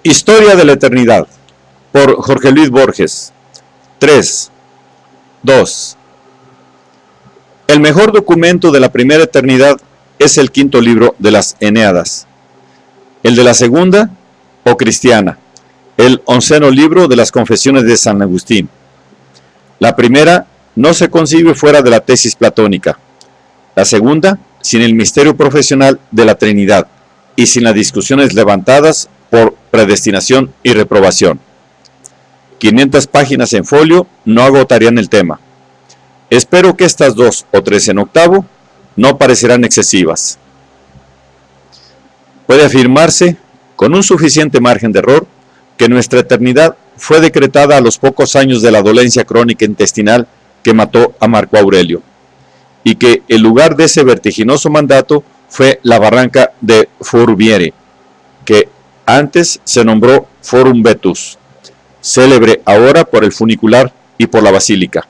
Historia de la Eternidad, por Jorge Luis Borges. 3. 2. El mejor documento de la primera eternidad es el quinto libro de las Eneadas. El de la segunda, o cristiana, el 11º libro de las Confesiones de San Agustín. La primera no se concibe fuera de la tesis platónica. La segunda, sin el misterio profesional de la Trinidad y sin las discusiones levantadas por predestinación y reprobación. 500 páginas en folio no agotarían el tema. Espero que estas 2 o 3 en octavo no parecerán excesivas. Puede afirmarse, con un suficiente margen de error, que nuestra eternidad fue decretada a los pocos años de la dolencia crónica intestinal que mató a Marco Aurelio, y que el lugar de ese vertiginoso mandato fue la barranca de Fourviere, que antes se nombró Forum Vetus, célebre ahora por el funicular y por la basílica.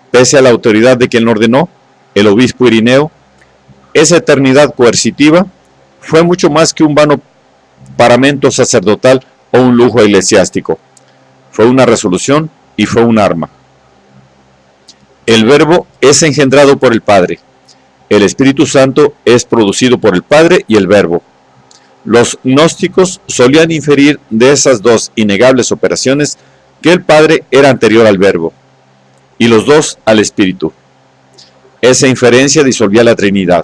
Pese a la autoridad de quien lo ordenó, el obispo Irineo, esa eternidad coercitiva fue mucho más que un vano paramento sacerdotal o un lujo eclesiástico. Fue una resolución y fue un arma. El Verbo es engendrado por el Padre. El Espíritu Santo es producido por el Padre y el Verbo. Los gnósticos solían inferir de esas dos innegables operaciones que el Padre era anterior al Verbo, y los dos al Espíritu. Esa inferencia disolvía la Trinidad.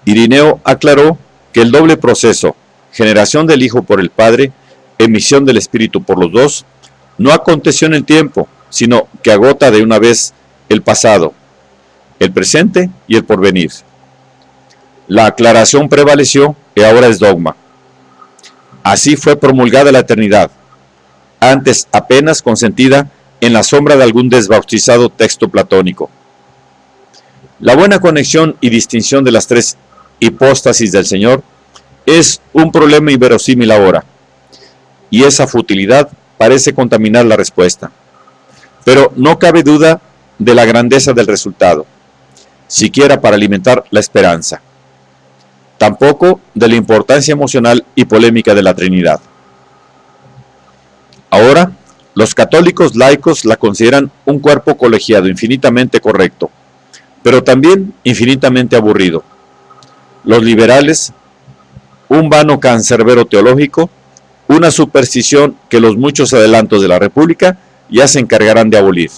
Irineo aclaró que el doble proceso, generación del Hijo por el Padre, emisión del Espíritu por los dos, no aconteció en el tiempo, sino que agota de una vez el pasado, el presente y el porvenir. La aclaración prevaleció y ahora es dogma. Así fue promulgada la eternidad, antes apenas consentida en la sombra de algún desbautizado texto platónico. La buena conexión y distinción de las tres hipóstasis del Señor es un problema inverosímil ahora, y esa futilidad parece contaminar la respuesta. Pero no cabe duda de la grandeza del resultado, siquiera para alimentar la esperanza. Tampoco de la importancia emocional y polémica de la Trinidad. Ahora, los católicos laicos la consideran un cuerpo colegiado infinitamente correcto, pero también infinitamente aburrido. Los liberales, un vano cancerbero teológico, una superstición que los muchos adelantos de la República ya se encargarán de abolir.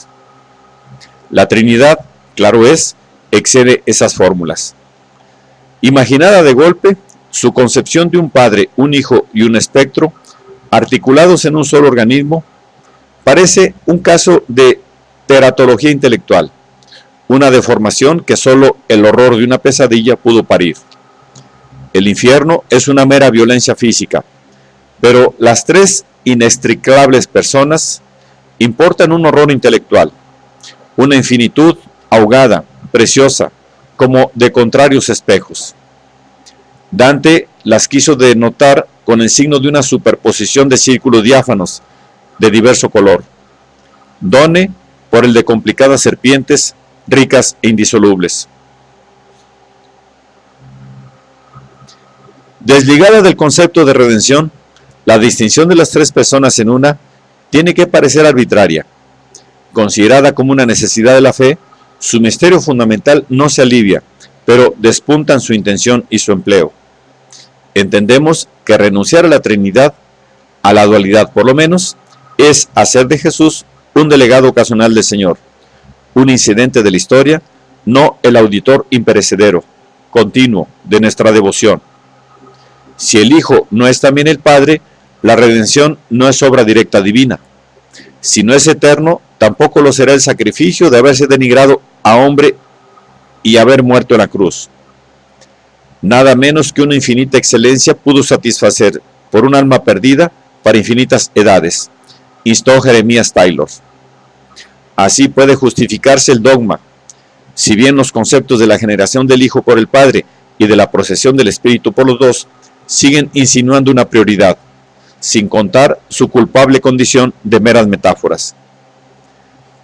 La Trinidad, claro es, excede esas fórmulas. Imaginada de golpe, su concepción de un Padre, un Hijo y un espectro, articulados en un solo organismo, parece un caso de teratología intelectual, una deformación que solo el horror de una pesadilla pudo parir. El infierno es una mera violencia física, pero las tres inextricables personas importan un horror intelectual, una infinitud ahogada, preciosa, como de contrarios espejos. Dante las quiso denotar con el signo de una superposición de círculos diáfanos de diverso color. Done por el de complicadas serpientes, ricas e indisolubles. Desligada del concepto de redención, la distinción de las tres personas en una tiene que parecer arbitraria. Considerada como una necesidad de la fe, su misterio fundamental no se alivia, pero despuntan su intención y su empleo. Entendemos que renunciar a la Trinidad, a la dualidad por lo menos, es hacer de Jesús un delegado ocasional del Señor, un incidente de la historia, no el auditor imperecedero, continuo de nuestra devoción. Si el Hijo no es también el Padre, la redención no es obra directa divina. Si no es eterno, tampoco lo será el sacrificio de haberse denigrado a hombre y haber muerto en la cruz. Nada menos que una infinita excelencia pudo satisfacer por un alma perdida para infinitas edades, instó Jeremías Taylor. Así puede justificarse el dogma. Si bien los conceptos de la generación del Hijo por el Padre y de la procesión del Espíritu por los dos siguen insinuando una prioridad, sin contar su culpable condición de meras metáforas.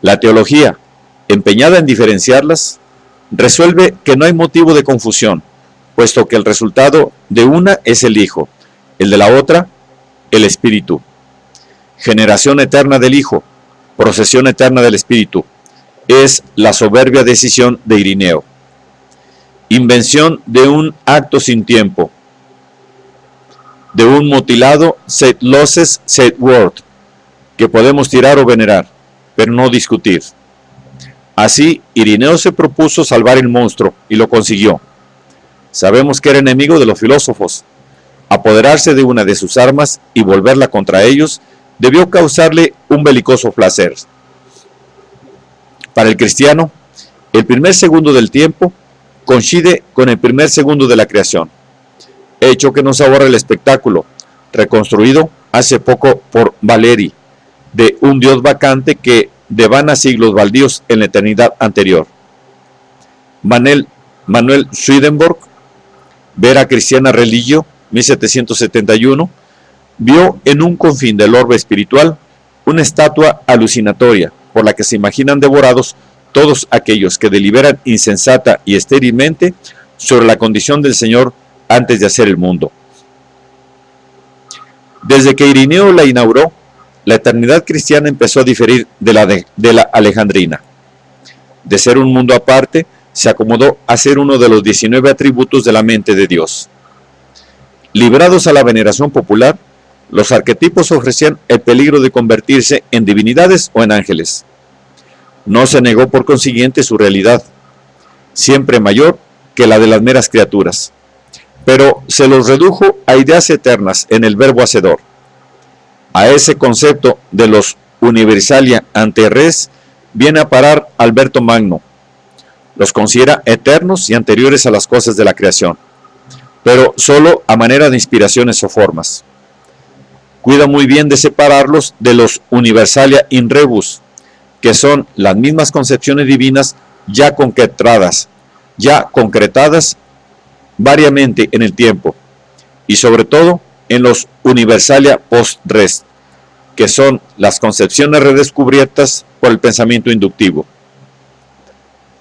La teología, empeñada en diferenciarlas, resuelve que no hay motivo de confusión, puesto que el resultado de una es el Hijo, el de la otra el Espíritu. Generación eterna del Hijo, procesión eterna del Espíritu, es la soberbia decisión de Irineo. Invención de un acto sin tiempo, de un mutilado sed losses sed word, que podemos tirar o venerar, pero no discutir. Así, Irineo se propuso salvar el monstruo y lo consiguió. Sabemos que era enemigo de los filósofos. Apoderarse de una de sus armas y volverla contra ellos debió causarle un belicoso placer. Para el cristiano, el primer segundo del tiempo coincide con el primer segundo de la creación, hecho que nos ahorra el espectáculo, reconstruido hace poco por Valéry, de un Dios vacante que devana siglos baldíos en la eternidad anterior. Manuel Swedenborg, Vera Cristiana Religio, 1771, vio en un confín del orbe espiritual una estatua alucinatoria por la que se imaginan devorados todos aquellos que deliberan insensata y estérilmente sobre la condición del Señor antes de hacer el mundo. Desde que Irineo la inauguró, la eternidad cristiana empezó a diferir de la alejandrina. De ser un mundo aparte, se acomodó a ser uno de los 19 atributos de la mente de Dios. Librados a la veneración popular, los arquetipos ofrecían el peligro de convertirse en divinidades o en ángeles. No se negó por consiguiente su realidad, siempre mayor que la de las meras criaturas, pero se los redujo a ideas eternas en el verbo hacedor. A ese concepto de los universalia ante res viene a parar Alberto Magno. Los considera eternos y anteriores a las cosas de la creación, pero solo a manera de inspiraciones o formas. Cuida muy bien de separarlos de los universalia in rebus, que son las mismas concepciones divinas ya concretadas variamente en el tiempo, y sobre todo en los universalia post res, que son las concepciones redescubiertas por el pensamiento inductivo.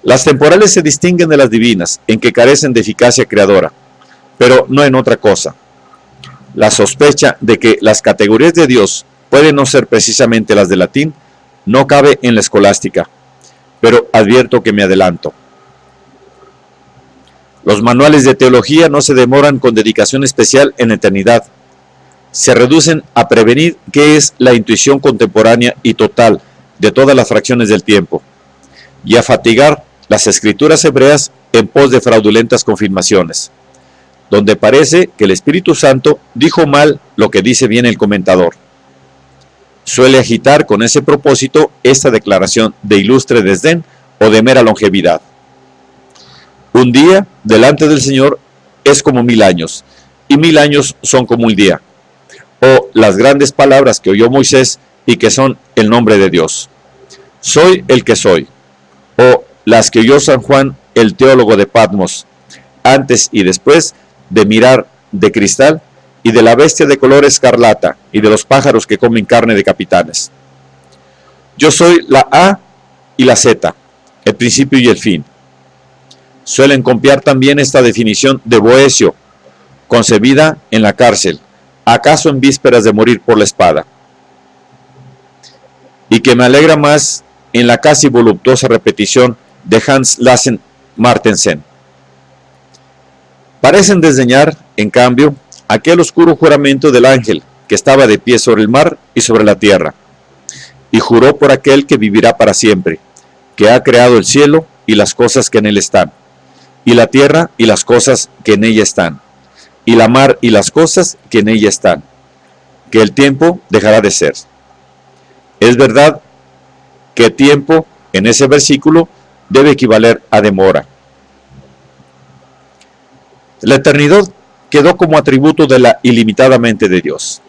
Las temporales se distinguen de las divinas en que carecen de eficacia creadora, pero no en otra cosa. La sospecha de que las categorías de Dios pueden no ser precisamente las del latín no cabe en la escolástica, pero advierto que me adelanto. Los manuales de teología no se demoran con dedicación especial en eternidad. Se reducen a prevenir qué es la intuición contemporánea y total de todas las fracciones del tiempo, y a fatigar las escrituras hebreas en pos de fraudulentas confirmaciones, donde parece que el Espíritu Santo dijo mal lo que dice bien el comentador. Suele agitar con ese propósito esta declaración de ilustre desdén o de mera longevidad. Un día delante del Señor es como 1000 años, y 1000 años son como un día. O las grandes palabras que oyó Moisés y que son el nombre de Dios. Soy el que soy. O las que oyó San Juan, el teólogo de Patmos, antes y después de mirar de cristal y de la bestia de color escarlata y de los pájaros que comen carne de capitanes. Yo soy la A y la Z, el principio y el fin. Suelen copiar también esta definición de Boecio, concebida en la cárcel, acaso en vísperas de morir por la espada, y que me alegra más en la casi voluptuosa repetición de Hans Lassen Martensen. Parecen desdeñar, en cambio, aquel oscuro juramento del ángel que estaba de pie sobre el mar y sobre la tierra, y juró por aquel que vivirá para siempre, que ha creado el cielo y las cosas que en él están, y la tierra y las cosas que en ella están, y la mar y las cosas que en ella están, que el tiempo dejará de ser. Es verdad que tiempo en ese versículo debe equivaler a demora. La eternidad quedó como atributo de la ilimitada mente de Dios,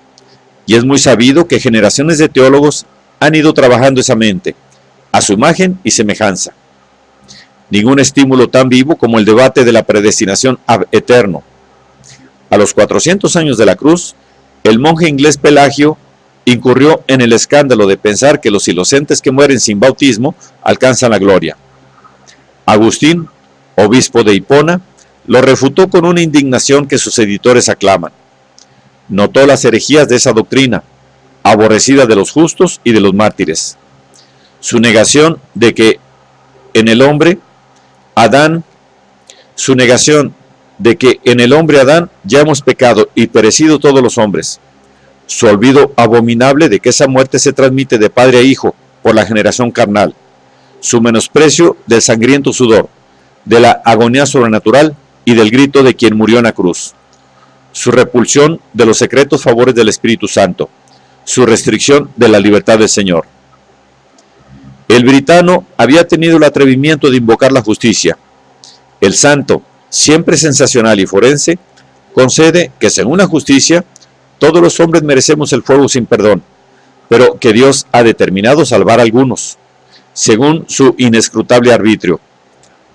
y es muy sabido que generaciones de teólogos han ido trabajando esa mente, a su imagen y semejanza. Ningún estímulo tan vivo como el debate de la predestinación ab eterno. A los 400 años de la cruz, el monje inglés Pelagio incurrió en el escándalo de pensar que los inocentes que mueren sin bautismo alcanzan la gloria. Agustín, obispo de Hipona, lo refutó con una indignación que sus editores aclaman. Notó las herejías de esa doctrina, aborrecida de los justos y de los mártires. Su negación de que en el hombre Adán ya hemos pecado y perecido todos los hombres. Su olvido abominable de que esa muerte se transmite de padre a hijo por la generación carnal. Su menosprecio del sangriento sudor, de la agonía sobrenatural y del grito de quien murió en la cruz. Su repulsión de los secretos favores del Espíritu Santo. Su restricción de la libertad del Señor. El britano había tenido el atrevimiento de invocar la justicia. El santo, siempre sensacional y forense, concede que según la justicia, todos los hombres merecemos el fuego sin perdón, pero que Dios ha determinado salvar a algunos, según su inescrutable arbitrio.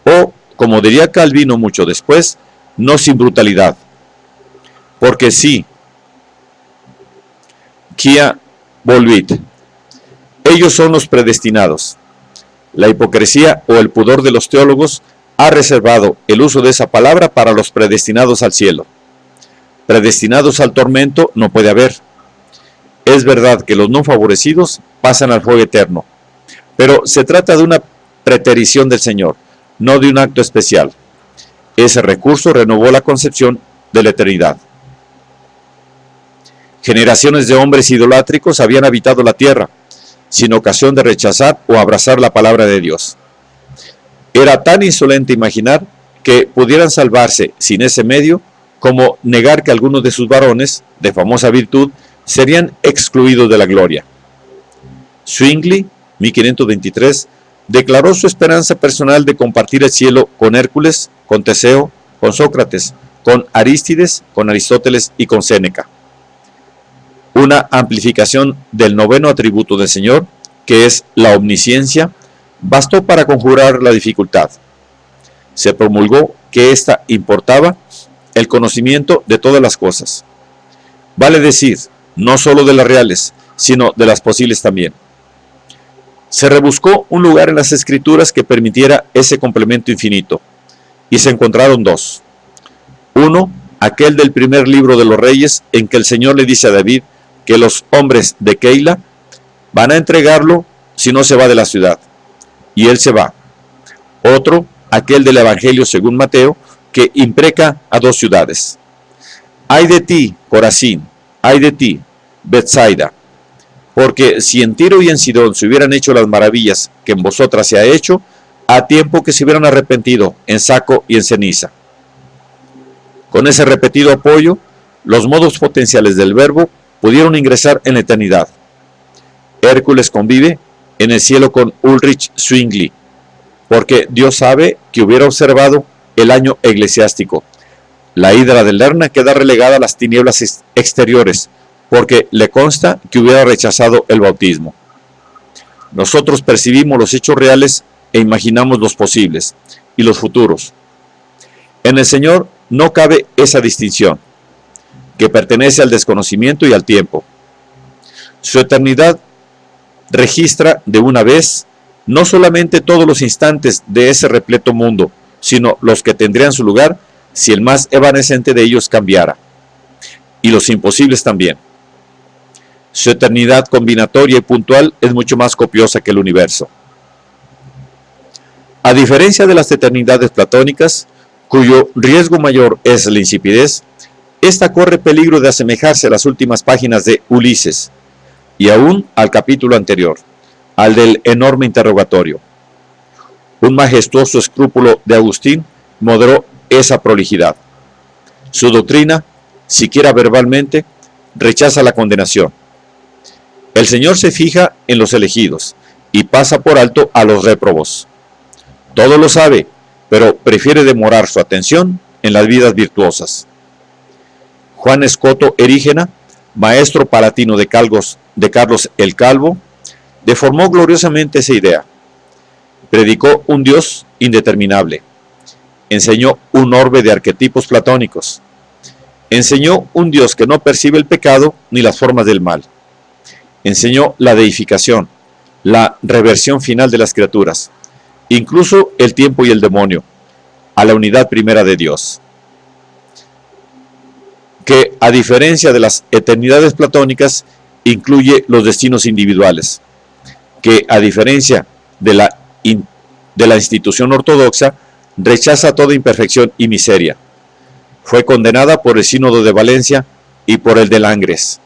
O, como diría Calvino mucho después, no sin brutalidad. Porque sí, quia voluit, ellos son los predestinados. La hipocresía o el pudor de los teólogos ha reservado el uso de esa palabra para los predestinados al cielo. Predestinados al tormento no puede haber. Es verdad que los no favorecidos pasan al fuego eterno, pero se trata de una preterición del Señor, no de un acto especial. Ese recurso renovó la concepción de la eternidad. Generaciones de hombres idolátricos habían habitado la tierra, sin ocasión de rechazar o abrazar la palabra de Dios. Era tan insolente imaginar que pudieran salvarse sin ese medio, como negar que algunos de sus varones, de famosa virtud, serían excluidos de la gloria. Zwingli, 1523, declaró su esperanza personal de compartir el cielo con Hércules, con Teseo, con Sócrates, con Arístides, con Aristóteles y con Séneca. Una amplificación del noveno atributo del Señor, que es la omnisciencia, bastó para conjurar la dificultad. Se promulgó que ésta importaba el conocimiento de todas las cosas. Vale decir, no solo de las reales, sino de las posibles también. Se rebuscó un lugar en las Escrituras que permitiera ese complemento infinito, y se encontraron dos. Uno, aquel del primer libro de los Reyes, en que el Señor le dice a David que los hombres de Keila van a entregarlo si no se va de la ciudad, y él se va. Otro, aquel del Evangelio según Mateo, que impreca a dos ciudades. Ay de ti, Corazín, ay de ti, Betsaida, porque si en Tiro y en Sidón se hubieran hecho las maravillas que en vosotras se ha hecho, a tiempo que se hubieran arrepentido en saco y en ceniza. Con ese repetido apoyo, los modos potenciales del verbo pudieron ingresar en la eternidad. Hércules convive en el cielo con Ulrich Zwingli, porque Dios sabe que hubiera observado el año eclesiástico. La hidra de Lerna queda relegada a las tinieblas exteriores, porque le consta que hubiera rechazado el bautismo. Nosotros percibimos los hechos reales e imaginamos los posibles y los futuros. En el Señor no cabe esa distinción, que pertenece al desconocimiento y al tiempo. Su eternidad registra de una vez no solamente todos los instantes de ese repleto mundo, sino los que tendrían su lugar si el más evanescente de ellos cambiara, y los imposibles también. Su eternidad combinatoria y puntual es mucho más copiosa que el universo. A diferencia de las eternidades platónicas, cuyo riesgo mayor es la insipidez, esta corre peligro de asemejarse a las últimas páginas de Ulises, y aún al capítulo anterior, al del enorme interrogatorio. Un majestuoso escrúpulo de Agustín moderó esa prolijidad. Su doctrina, siquiera verbalmente, rechaza la condenación. El Señor se fija en los elegidos y pasa por alto a los réprobos. Todo lo sabe, pero prefiere demorar su atención en las vidas virtuosas. Juan Escoto Erígena, maestro palatino de Carlos el Calvo, deformó gloriosamente esa idea. Predicó un Dios indeterminable. Enseñó un orbe de arquetipos platónicos. Enseñó un Dios que no percibe el pecado ni las formas del mal. Enseñó la deificación, la reversión final de las criaturas, incluso el tiempo y el demonio, a la unidad primera de Dios. que, a diferencia de las eternidades platónicas, incluye los destinos individuales, que, a diferencia de la institución ortodoxa, rechaza toda imperfección y miseria. Fue condenada por el Sínodo de Valencia y por el de Langres.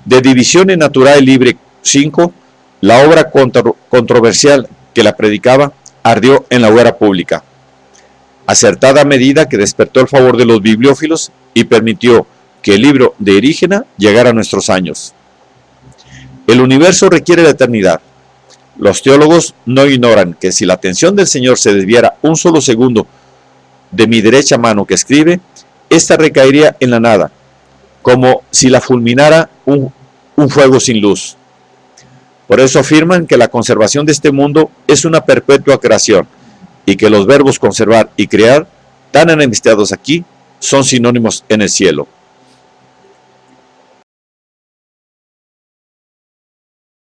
De Divisione Naturae Libre 5, la obra controversial que la predicaba ardió en la hoguera pública. Acertada medida que despertó el favor de los bibliófilos y permitió que el libro de Erígena llegara a nuestros años. El universo requiere la eternidad. Los teólogos no ignoran que si la atención del Señor se desviara un solo segundo de mi derecha mano que escribe, ésta recaería en la nada, como si la fulminara un fuego sin luz. Por eso afirman que la conservación de este mundo es una perpetua creación, y que los verbos conservar y crear, tan enemistados aquí, son sinónimos en el cielo.